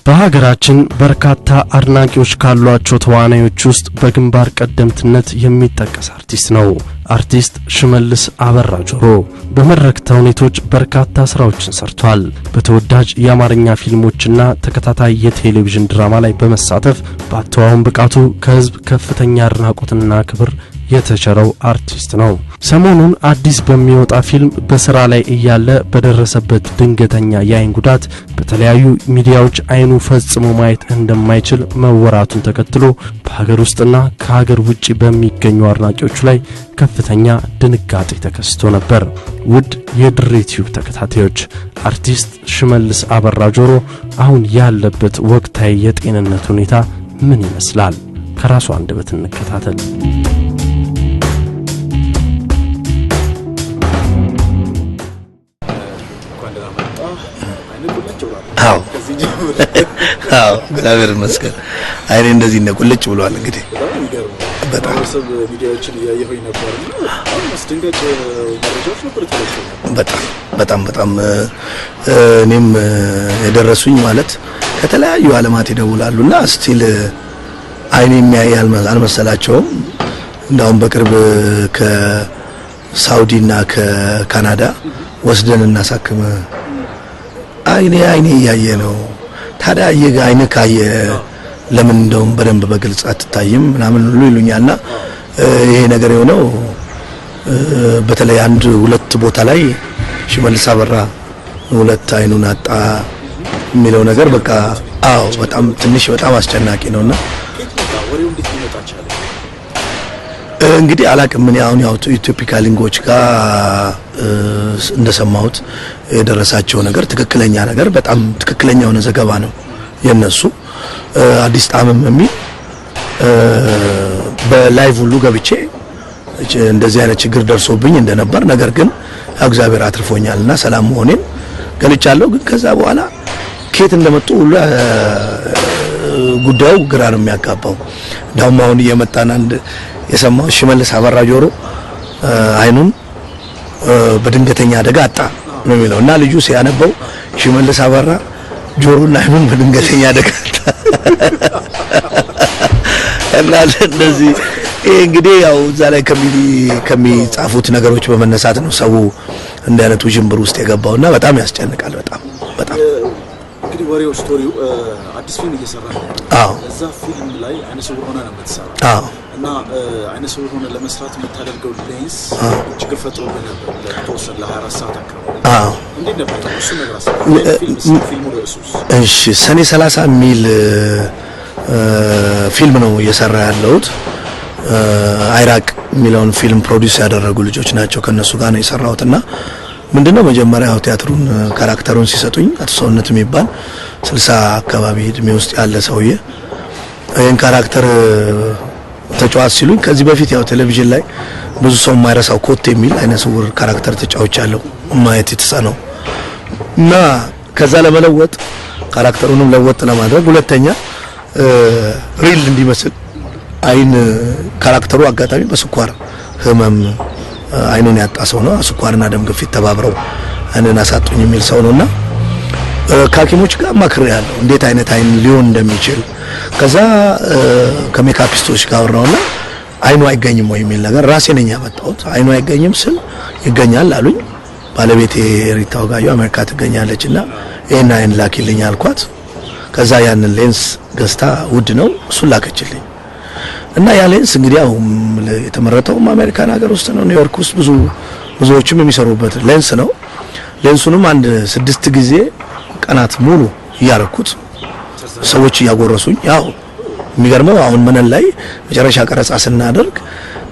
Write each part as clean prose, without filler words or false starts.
በሀገራችን በርካታ አድናቂዎች ካሏቸው ተዋናዮች ውስጥ በግንባር ቀደምትነት የሚጠቀስ አርቲስት ነው። አርቲስት ሽመልስ አበራ ጆሮ በመድረክ ተውኔቶች በርካታ ስራዎችን ሰርቷል። በተወዳጅ የአማርኛ ፊልሞችና ተከታታይ የቴሌቪዥን ድራማ ላይ በመሳተፍ በአተዋውን ብቃቱ ከህዝብ ከፍተኛ አድናቆትና ክብር የተቸረው አርቲስት ነው። ሰሞኑን አዲስ በሚወጣ ፊልም በስራ ላይ እያለ በደረሰበት ድንገተኛ የአይን ጉዳት በተለያዩ ሚዲያዎች አይኑ ፈጽሞ ማየት እንደማይችል መወራቱን ተከትሎ በሀገር ውስጥና ከሀገር ውጪ በሚገኙ አድናቂዎቹ ላይ ከፍተኛ ድንጋጤ ተከስቶ ነበር። ውድ የድሬ ቲዩብ ተከታታዮች አርቲስት ሽመልስ አበራ ጆሮ አሁን ያለበት ወቅታዊ የጤንነት ሁኔታ ምን ይመስላል? ከራሱ አንደበት እንከታተል። አዎ እግዚአብሔር ይመስገን አይኔ እንደዚህ ነው ቁልጭ ብሏል። እንግዲህ በጣም ሰብ ቪዲዮዎችን ያየሁኝ ነበርና አስደንጋጭ መረጃዎች ነበር ተለቀቀ። በጣም እኔም የደረሱኝ ማለት ከተለያዩ ዓለማት ይደውላሉና ስቲል አይኔ የሚያይ አልመሰላቸውም። እንዳውም በቅርብ ከሳውዲና ከካናዳ ወስደን እናሳክም አይኔ ያየ ነው ታዲያ አይኔ ካየ ለምን እንደውም በደንብ በግልጽ አትታይም ምናምን ሁሉ ይሉኛልና ይሄ ነገር የሆነው በተለይ አንድ ሁለት ቦታ ላይ ሽመልስ አበራ ሁለት አይኑን አጣ የሚለው ነገር በቃ አዎ በጣም ትንሽ በጣም አስጨናቂ ነውና ወሬው እንዴት ሊመጣ ቻለ? እንግዲህ አላቅም ምን ያው ኢትዮፒካ ሊንጎች ጋር እንደሰማሁት የደረሳቸው ነገር ትክክለኛ ነገር በጣም ትክክለኛ የሆነ ዘገባ ነው የነሱ አዲስ ጣምም የሚል በላይቭ ሁሉ ገብቼ እንደዚህ አይነት ችግር ደርሶብኝ እንደነበር ነገር ግን እግዚአብሔር አትርፎኛልና ሰላም መሆኔን ገልጫለሁ። ግን ከዛ በኋላ ከየት እንደመጡ ሁሉ ጉዳዩ ግራ ነው የሚያጋባው። ዳውም አሁን እየመጣን አንድ የሰማው ሽመልስ አበራ ጆሮ አይኑን በድንገተኛ አደጋ አጣ ነው የሚለው እና ልጁ ሲያነበው ሽመልስ አበራ ጆሮና አይኑን በድንገተኛ አደጋ አጣ እና እንደዚህ እንግዲህ ያው እዛ ላይ ከሚጻፉት ነገሮች በመነሳት ነው ሰው እንደ አይነቱ ጅምብር ውስጥ የገባውና በጣም ያስጨንቃል። በጣም እንግዲህ ወሬው ስቶሪው አዲስ ፊልም እየሰራ ነው። አዎ እዛ ፊልም ላይ አይነ ስውር ሆነ ነው የምትሰራው። አዎ እና አይነ ስውር ሆነ ለመስራት የምታደርገው ሌንስ ችግር ፈጥሮብህ ነበር ለተወሰነ ለ24 ሰዓት አካባቢ። አዎ እንዴት ነበር እሱ ነገር ፊልሙ ርዕሱስ? እሺ ሰኔ 30 ሚል ፊልም ነው እየሰራ ያለሁት። አይራቅ የሚለውን ፊልም ፕሮዲዩስ ያደረጉ ልጆች ናቸው። ከነሱ ጋር ነው የሰራሁትና ምንድነው መጀመሪያ ቲያትሩን ካራክተሩን ሲሰጡኝ አቶ ሰውነት የሚባል 60 አካባቢ እድሜ ውስጥ ያለ ሰውዬ ይሄን ካራክተር ተጫዋች ሲሉኝ ከዚህ በፊት ያው ቴሌቪዥን ላይ ብዙ ሰው የማይረሳው ኮት የሚል አይነ ስውር ካራክተር ተጫውቻለሁ ማየት የተሳነው እና ከዛ ለመለወጥ ካራክተሩንም ለወጥ ለማድረግ ሁለተኛ ሪል እንዲመስል አይን ካራክተሩ አጋጣሚ በስኳር ህመም አይኑን ያጣ ሰው ነው። ስኳርና ደም ግፊት ተባብረው አይንን አሳጡኝ የሚል ሰው ነውና ከሐኪሞች ጋር ማክሬያለሁ እንዴት አይነት አይን ሊሆን እንደሚችል። ከዛ ከሜካፒስቶች ጋር አወራውና አይኑ አይገኝም ወይ የሚል ነገር ራሴ ነኝ ያመጣሁት። አይኑ አይገኝም ስል ይገኛል አሉኝ። ባለቤቴ ሪታው ጋር አሜሪካ ትገኛለችና ይሄን አይን ላኪልኝ አልኳት። ከዛ ያንን ሌንስ ገዝታ ውድ ነው እሱን ላከችልኝ እና ያ ሌንስ እንግዲህ ያው የተመረጠው አሜሪካን ሀገር ውስጥ ነው ኒውዮርክ ውስጥ ብዙዎችም የሚሰሩበት ሌንስ ነው። ሌንሱንም አንድ 6 ጊዜ ቀናት ሙሉ ያረኩት ሰዎች ያጎረሱኝ። ያው የሚገርመው አሁን መነን ላይ መጨረሻ ቀረጻ ስናደርግ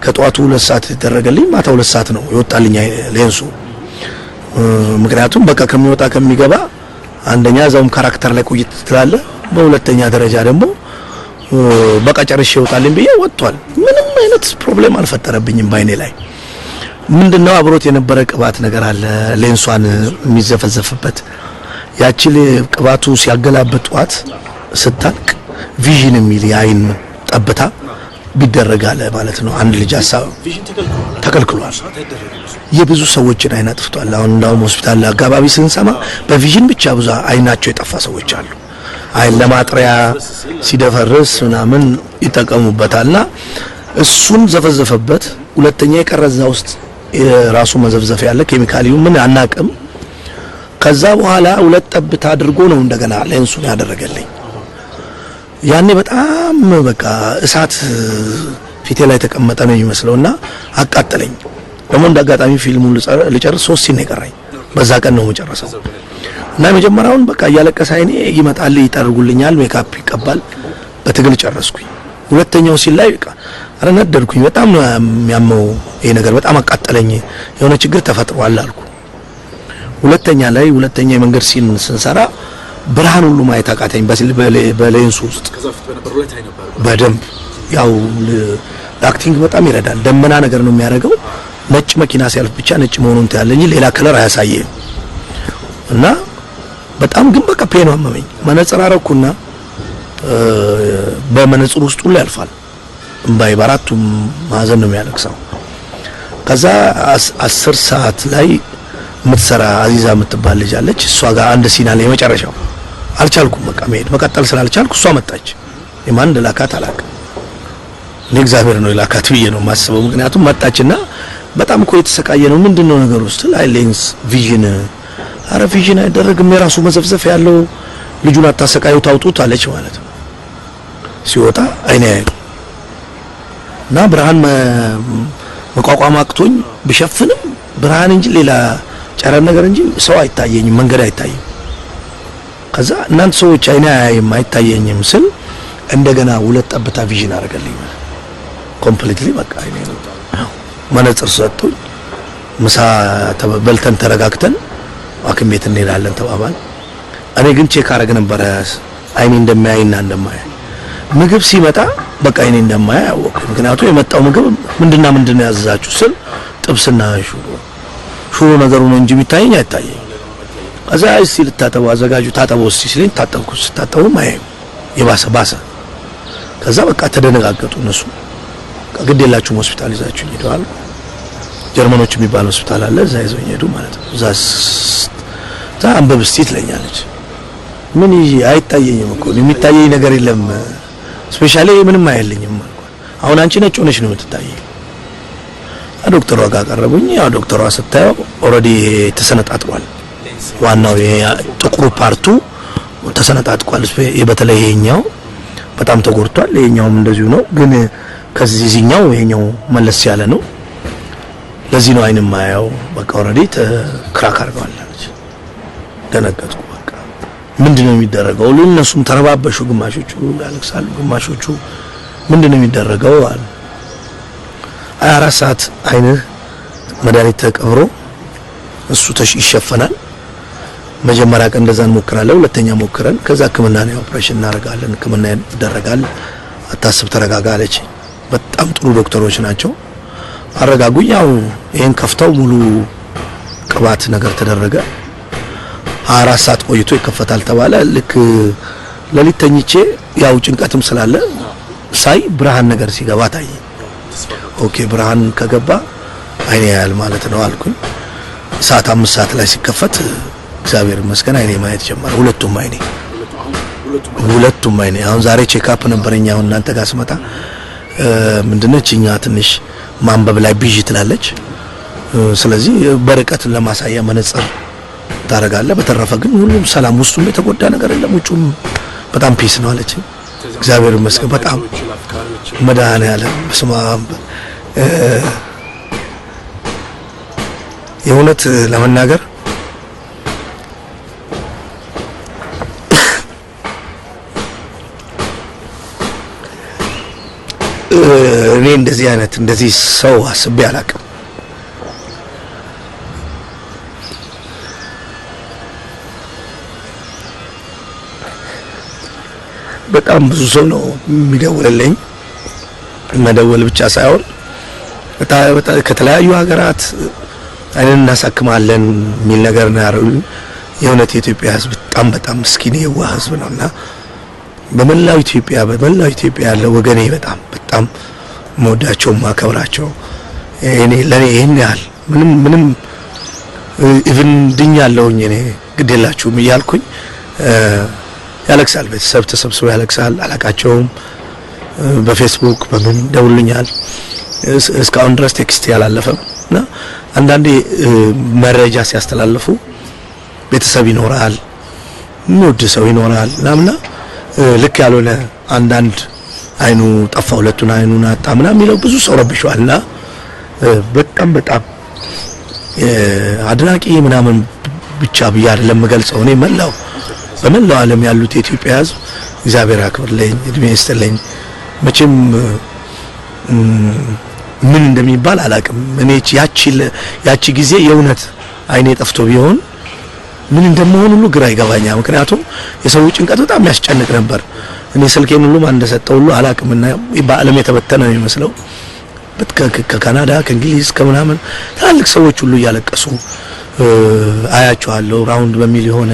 ከጧቱ 2 ሰዓት ተደረገልኝ ማታ 2 ሰዓት ነው ይወጣልኝ ሌንሱ። ምክንያቱም በቃ ከሚወጣ ከሚገባ አንደኛ ዛውም ካራክተር ላይ ቆይት ትላለ፣ በሁለተኛ ደረጃ ደግሞ በቃ ጨርሼ ይወጣልኝ ብዬ ወጥቷል። ምንም አይነት ፕሮብሌም አልፈጠረብኝም ባይኔ ላይ። ምንድነው አብሮት የነበረ ቅባት ነገር አለ ሌንሷን የሚዘፈዘፍበት ያቺ ቅባቱ ሲያገላብጧት ስታልቅ ቪዥን የሚል የአይን ጠብታ ቢደረጋለ ማለት ነው። አንድ ልጅ አሳብ ተከልክሏል። የብዙ ሰዎችን አይን አጥፍቷል። አሁን እንዳውም ሆስፒታል አጋባቢ ስንሰማ በቪዥን ብቻ ብዙ አይናቸው የጠፋ ሰዎች አሉ። አይን ለማጥሪያ ሲደፈርስ ምናምን ይጠቀሙበታልና እሱን ዘፈዘፈበት። ሁለተኛ የቀረዛ ውስጥ የራሱ መዘፍዘፍ ያለ ኬሚካሊው ምን አናቅም። ከዛ በኋላ ሁለት ጠብታ አድርጎ ነው እንደገና ሌንሱን ያደረገልኝ። ያኔ በጣም በቃ እሳት ፊቴ ላይ ተቀመጠ ነው የሚመስለውና አቃጠለኝ። ደግሞ እንዳጋጣሚ ፊልሙን ልጨርስ 3 ሲን የቀረኝ በዛ ቀን ነው መጨረሰው እና መጀመሪያውን በቃ እያለቀሰ አይኔ ይመጣል፣ ይጠርጉልኛል፣ ሜካፕ ይቀባል፣ በትግል ጨረስኩኝ። ሁለተኛው ሲል ላይ በቃ አረነደድኩኝ። በጣም ነው የሚያመው ይሄ ነገር፣ በጣም አቃጠለኝ። የሆነ ችግር ተፈጥሯል አልኩ። ሁለተኛ የመንገድ ሲን ስንሰራ ብርሃን ሁሉ ማየት አቃተኝ በሌንሱ ውስጥ። በደንብ ያው ለአክቲንግ በጣም ይረዳል። ደመና ነገር ነው የሚያደርገው። ነጭ መኪና ሲያልፍ ብቻ ነጭ መሆኑን ታያለኝ፣ ሌላ ከለር አያሳየም። እና በጣም ግን በቃ ፔኑ አመመኝ። መነጽር አረኩና በመነጽር ውስጥ ሁሉ ያልፋል እምባይ፣ በአራቱም ማዕዘን ነው የሚያለቅሰው። ከዛ 10 ሰዓት ላይ ምትሰራ አዚዛ የምትባል ልጅ አለች። እሷ ጋር አንድ ሲና ላይ የመጨረሻው አልቻልኩም፣ በቃ መቀጠል ስላልቻልኩ እሷ መጣች። የማን እንደላካት አላውቅም። እኔ እግዚአብሔር ነው የላካት ብዬ ነው የማስበው። ምክንያቱም መጣችና በጣም እኮ የተሰቃየ ነው፣ ምንድነው ነገር ውስጥ ላይ ሌንስ ቪዥን፣ አረ ቪዥን አይደረግም፣ የራሱ መዘፍዘፍ ያለው ልጁን አታሰቃዩት አውጡት አለች ማለት ነው። ሲወጣ አይኔ ያይ እና ብርሃን መቋቋም አቅቶኝ ብሸፍንም ብርሃን እንጂ ሌላ ጨረር ነገር እንጂ ሰው አይታየኝም፣ መንገድ አይታየኝም። ከዛ እናንተ ሰዎች አይኔ አያይም አይታየኝም ስል እንደገና 2 ጠብታ ቪዥን አደረገልኝ ኮምፕሊትሊ። በቃ አይኔ ነው መነጽር ሰጥቶኝ ምሳ በልተን ተረጋግተን ሐኪም ቤት እንሄዳለን ተባባል። እኔ ግን ቼክ አረግ ነበር አይኔ እንደማያይና እንደማያይ። ምግብ ሲመጣ በቃ አይኔ እንደማያይ አወኩ። ምክንያቱም የመጣው ምግብ ምንድነው ያዘዛችሁ ስል ጥብስና ሹሮ ነገሩ ነው እንጂ የሚታየኝ አይታየኝ። ከዛ እስቲ ልታጠቡ አዘጋጁ ታጠቡ እስቲ ሲለኝ ታጠብኩ። ስታጠቡ ማየም ባሰ። ከዛ በቃ ተደነጋገጡ እነሱ። ግድ የላችሁም ሆስፒታል ይዛችሁ ሄደዋል። ጀርመኖች የሚባል ሆስፒታል አለ፣ እዛ ይዘው ሄዱ ማለት ነው። እዛ አንበብ እስቲ ትለኛለች። ምን አይታየኝም እኮ የሚታየኝ ነገር የለም፣ ስፔሻሊ ምንም አይልኝም ማለት። አሁን አንቺ ነጭ ሆነሽ ነው የምትታየኝ። ዶክተሯ ጋር ቀረቡኝ። ያው ዶክተሯ ስታየው ኦሬዲ ተሰነጣጥቋል። ዋናው ጥቁሩ ፓርቱ ተሰነጣጥቋል። በተለይ ይሄኛው በጣም ተጎድቷል። ይሄኛውም እንደዚሁ ነው፣ ግን ከዚህኛው ይሄኛው መለስ ያለ ነው። ለዚህ ነው አይንም ማያው በቃ ኦሬዲ ክራክ አድርገዋል አለች። ደነገጥኩ። በቃ ምንድነው የሚደረገው? እነሱም ተረባበሹ። ግማሾቹ ያለቅሳሉ፣ ግማሾቹ ምንድነው የሚደረገው አሉ። 24 ሰዓት አይንህ መድኃኒት ተቀብሮ እሱ ይሸፈናል። መጀመሪያ ቀን እንደዛ እንሞክራለን፣ ሁለተኛ ሞክረን ከዛ ህክምና ነው ኦፕሬሽን እናደርጋለን። ህክምና ይደረጋል። አታስብ ተረጋጋ አለች። በጣም ጥሩ ዶክተሮች ናቸው፣ አረጋጉኝ። ያው ይሄን ከፍተው ሙሉ ቅባት ነገር ተደረገ። 24 ሰዓት ቆይቶ ይከፈታል ተባለ። ልክ ለሊት ተኝቼ ያው ጭንቀትም ስላለ ሳይ ብርሃን ነገር ሲገባ ታየ። ኦኬ ብርሃን ከገባ አይኔ ያያል ማለት ነው አልኩኝ። ሰዓት 5 ሰዓት ላይ ሲከፈት እግዚአብሔር ይመስገን አይኔ ማየት ጀመረ። ሁለቱም አይኔ አሁን ዛሬ ቼክአፕ ነበረኛ። አሁን እናንተ ጋር ስመጣ ምንድነች እኛ ትንሽ ማንበብ ላይ ቢዥ ትላለች። ስለዚህ በርቀት ለማሳያ መነጽር ታረጋለህ። በተረፈ ግን ሁሉም ሰላም፣ ውስጡም የተጎዳ ነገር የለም፣ ውጩም በጣም ፒስ ነው አለች። እግዚአብሔር ይመስገን በጣም መድኃኒዓለም በስመ አብ። የእውነት ለመናገር እኔ እንደዚህ ሰው አስቤ አላውቅም። በጣም ብዙ ሰው ነው የሚደውልልኝ። መደወል ብቻ ሳይሆን ከተለያዩ ሀገራት አይነን እናሳክማለን የሚል ነገር ነው ያሉኝ። የእውነት የኢትዮጵያ ሕዝብ በጣም ምስኪን የዋህ ሕዝብ ነውና በመላው ኢትዮጵያ ያለው ወገኔ በጣም መወዳቸው ማከብራቸው ለኔ ይሄን ያህል ምንም ኢቭን ድኛለሁኝ እኔ ግዴላችሁም እያልኩኝ ያለቅሳል። ቤተሰብ ተሰብስቦ ያለቅሳል። አላቃቸውም። በፌስቡክ በምን ደውልኛል። እስካሁን ድረስ ቴክስት ያላለፈም እና አንዳንዴ መረጃ ሲያስተላልፉ ቤተሰብ ይኖራል፣ የሚወድ ሰው ይኖራል እና ልክ ያልሆነ አንዳንድ አይኑ ጠፋ፣ ሁለቱን አይኑን አጣ ምናምን የሚለው ብዙ ሰው ረብሿልና በጣም አድናቂ ምናምን ብቻ ብዬ አይደለም የምገልጸው። እኔ በመላው ዓለም ያሉት የኢትዮጵያ ሕዝብ እግዚአብሔር ያክብርልኝ፣ እድሜ ይስጥልኝ። መቼም ምን እንደሚባል አላቅም። እኔ ያቺ ጊዜ የእውነት አይኔ ጠፍቶ ቢሆን ምን እንደምሆን ሁሉ ግራ ይገባኛል። ምክንያቱም የሰው ጭንቀት በጣም ያስጨንቅ ነበር። እኔ ስልኬን ሁሉ ማን እንደሰጠው ሁሉ አላቅምና በዓለም የተበተነ ነው የሚመስለው። ከካናዳ ከእንግሊዝ ከምናምን ትላልቅ ሰዎች ሁሉ እያለቀሱ አያቸዋለሁ። ራውንድ በሚል የሆነ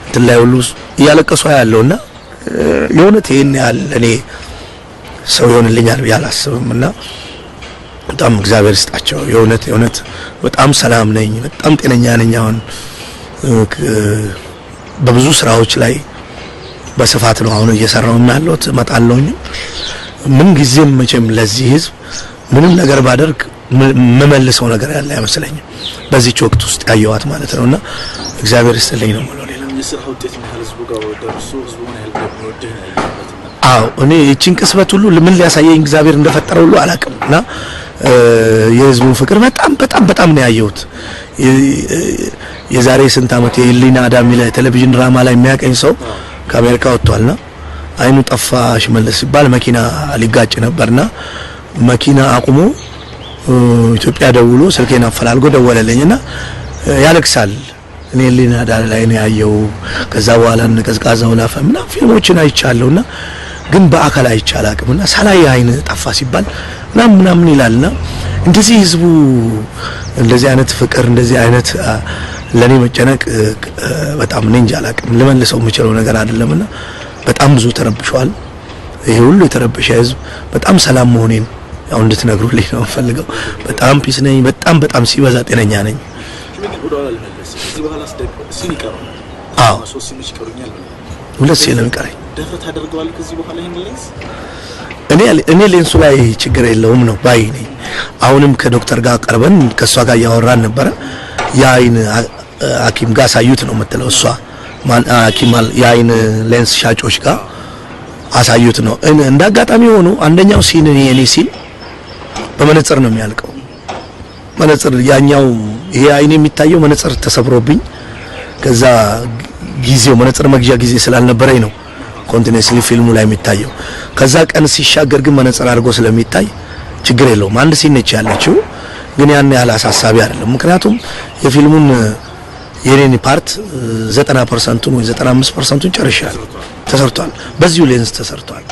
እንትን ላይ ሁሉ እያለቀሱ አያለውና የእውነት ይሄን ያህል እኔ ሰው ይሆንልኛል ብዬ አላስብምና በጣም እግዚአብሔር ይስጣቸው። የእውነት በጣም ሰላም ነኝ፣ በጣም ጤነኛ ነኝ። አሁን በብዙ ስራዎች ላይ በስፋት ነው አሁን እየሰራው ያለሁት። እመጣለሁኝ ምን ጊዜም መቼም ለዚህ ህዝብ ምንም ነገር ባደርግ መመልሰው ነገር ያለ አይመስለኝም። በዚህ ወቅት ውስጥ ያየዋት ማለት ነውና እግዚአብሔር ይስጥልኝ ነው ማለት ነው። የስራ ውጤት ምን ህዝቡ ጋር ደርሶ ህዝቡ ምን ያህል እንደሚወድህ ነው ያየሁት። አዎ እኔ እቺን ቅስበት ሁሉ ምን ሊያሳየኝ እግዚአብሔር እንደፈጠረው ሁሉ አላውቅምና የህዝቡን ፍቅር በጣም ነው ያየሁት። የዛሬ ስንት አመት የህሊና አዳም ሚለ ቴሌቪዥን ድራማ ላይ የሚያቀኝ ሰው ከአሜሪካ ወጥቷልና አይኑ ጠፋ ሽመልስ ሲባል መኪና ሊጋጭ ነበርና መኪና አቁሞ ኢትዮጵያ ደውሎ ስልኬን አፈላልጎ ደወለልኝና ያለቅሳል። እኔ ህሊና አዳም ላይ ነው ያየው። ከዛ በኋላ ቀዝቃዛው ላፈምና ፊልሞችን አይቻለሁና ግን በአካል አይቻላቅምና ሳላይ አይን ጠፋ ሲባል ምናምን ይላልና እንደዚህ ህዝቡ እንደዚህ አይነት ፍቅር እንደዚህ አይነት ለኔ መጨነቅ በጣም እንጃ አላቅም ልመልሰው የምችለው ነገር አይደለምና በጣም ብዙ ተረብሿል። ይሄ ሁሉ የተረበሸ ህዝብ በጣም ሰላም መሆኔን ያው እንድትነግሩልኝ ነው ፈልገው። በጣም ፒስ ነኝ፣ በጣም ሲበዛ ጤነኛ ነኝ። እዚህ በኋላ ሲን ይቀር አዎ 3 ሲኖች ይቀሩኛል። ሁለት ሲል ነው የሚቀረኝ። ደፈት አደርገዋል ከዚህ በኋላ ይሄን ሌንስ እኔ ሌንሱ ላይ ችግር የለውም ነው ባይ ነኝ። አሁንም ከዶክተር ጋር ቀርበን ከሷ ጋር ያወራን ነበር። የአይን ሐኪም ጋር ሳዩት ነው የምትለው እሷ ሐኪም የአይን ሌንስ ሻጮች ጋር አሳዩት ነው። እንዳጋጣሚ ሆኖ አንደኛው ሲን የኔ ሲን በመነጽር ነው የሚያልቀው። መነጽር ያኛው ይሄ አይኔ የሚታየው መነጽር ተሰብሮብኝ ከዛ ጊዜው መነጽር መግዣ ጊዜ ስላልነበረኝ ነው ኮንቲኒዩስሊ ፊልሙ ላይ የሚታየው። ከዛ ቀን ሲሻገር ግን መነጽር አድርጎ ስለሚታይ ችግር የለውም። አንድ ሲን ነች ያለችው ግን ያን ያህል አሳሳቢ አይደለም። ምክንያቱም የፊልሙን የኔን ፓርት 90% ወይ 95% ጨርሻለሁ፣ ተሰርቷል። በዚሁ ሌንስ ተሰርቷል።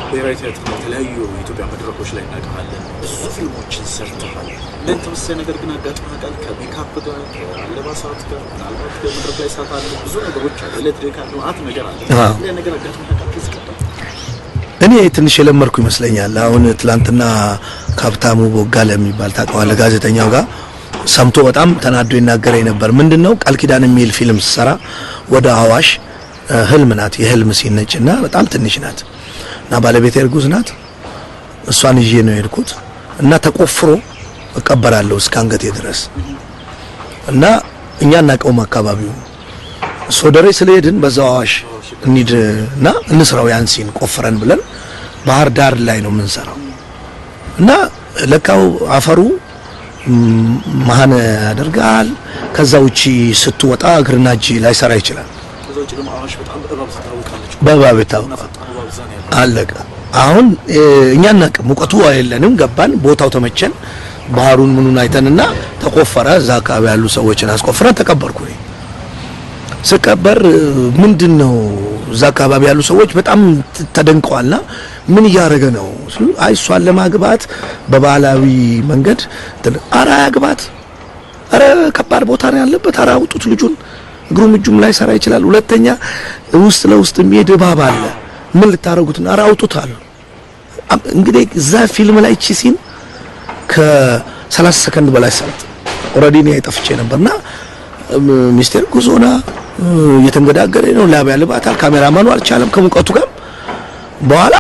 ብሔራዊ ቲያትር የተለያዩ የኢትዮጵያ መድረኮች ላይ እናውቃለን። ብዙ ፊልሞችን ሰርተሃል። ምን ተመሳሳይ ነገር ግን አጋጥሞሃል? ከሜካፕ ጋር ከአለባሳት ጋር ምናልባት ከመድረክ ላይ ሳታለ ብዙ ነገሮች አሉ። ኤሌክትሪክ አለ አት ነገር አለ። ያ ነገር አጋጥሞሃል? እኔ ትንሽ የለመርኩ ይመስለኛል። አሁን ትላንትና ካፕታሙ ቦጋለ የሚባል ታውቀዋለህ? ጋዜጠኛው ጋር ሰምቶ በጣም ተናዶ ይናገረኝ ነበር። ምንድነው ቃል ኪዳን የሚል ፊልም ሰራ ወደ አዋሽ ህልም ናት፣ የህልም ሲነጭና በጣም ትንሽ ናት እና ባለቤቴ እርጉዝ ናት። እሷን ይዤ ነው የሄድኩት እና ተቆፍሮ እቀበራለሁ እስከ አንገቴ ድረስ እና እኛ እናቀውም አካባቢው ሶደሬ ስለሄድን በዛው አዋሽ እንሂድና እንስራው ያን ሲን ቆፍረን ብለን ባህር ዳር ላይ ነው የምንሰራው እና ለካው አፈሩ ማህነ ያደርጋል። ከዛ ውጪ ስትወጣ እግርና እጅ ላይ ሰራ ይችላል። በእባብ ታውቃለች። አለቀ። አሁን እኛ እናቀም ሙቀቱ አይደለንም። ገባን፣ ቦታው ተመቸን። ባህሩን ምኑን አይተንና ተቆፈረ። እዛ አካባቢ ያሉ ሰዎችን አስቆፍረን ተቀበርኩ። ስቀበር ምንድነው እዛ አካባቢ ያሉ ሰዎች በጣም ተደንቀዋልና ምን እያደረገ ነው? አይ እሷን ለማግባት በባህላዊ መንገድ አራ ያግባት፣ አረ ከባድ ቦታ ነው ያለበት፣ አራ አውጡት ልጁን፣ እግሩም እጁም ላይ ሰራ ይችላል። ሁለተኛ ውስጥ ለውስጥ የሚሄድ እባብ አለ፣ ምን ልታረጉት ነው? አራ አውጡት አሉ። እንግዲህ እዛ ፊልም ላይ እቺ ሲን ከ30 ሰከንድ በላይ ሰዓት ኦሬዲ ነው አይጠፍቼ ነበርና ሚስቴር ጉዞና እየተንገዳገረ ነው ላብ ያልባታል ካሜራማኑ አልቻለም ከሙቀቱ ጋር በኋላ